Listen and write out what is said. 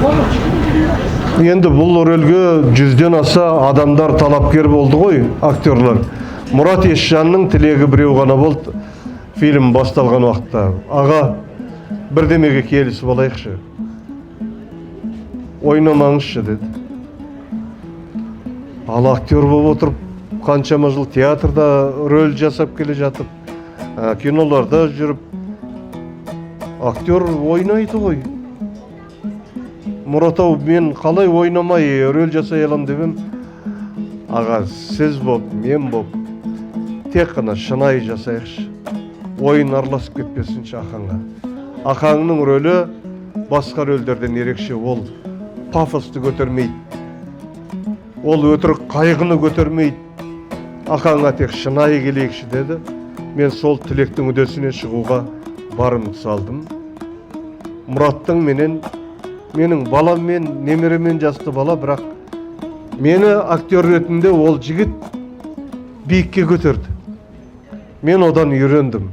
Енді бұл рөлге 100-ден аса адамдар талапкер болды ғой, актерлар. Мұрат Есжанның тілегі біреу ғана болды фильм басталған уақытта. Аға, бірдемеге келісіп алайықшы. Ойнамаңызшы деді. Ал актер болып отырып, қаншама жыл театрда рөл жасап келе жатып, киноларда жүріп, актер ойнайды ғой. Мұратау, мен қалай ойнамай рөл жасай алам дебем. Аға, сіз боп, мен боп, тек қана шынайы жасайықшы. Ойын араласып кетпесінші Ақанға. Ақанның рөлі басқа рөлдерден ерекше. Ол пафосты көтермейді. Ол өтірік қайғыны көтермейді. Ақанға тек шынайы келейікші деді. Мен сол тілектің үдесіне шығуға барымды салдым. Мұраттың менің баламмен, немеремен жасты бала, бірақ мені актер ретінде ол жігіт биікке көтерді. Мен одан үйрендім.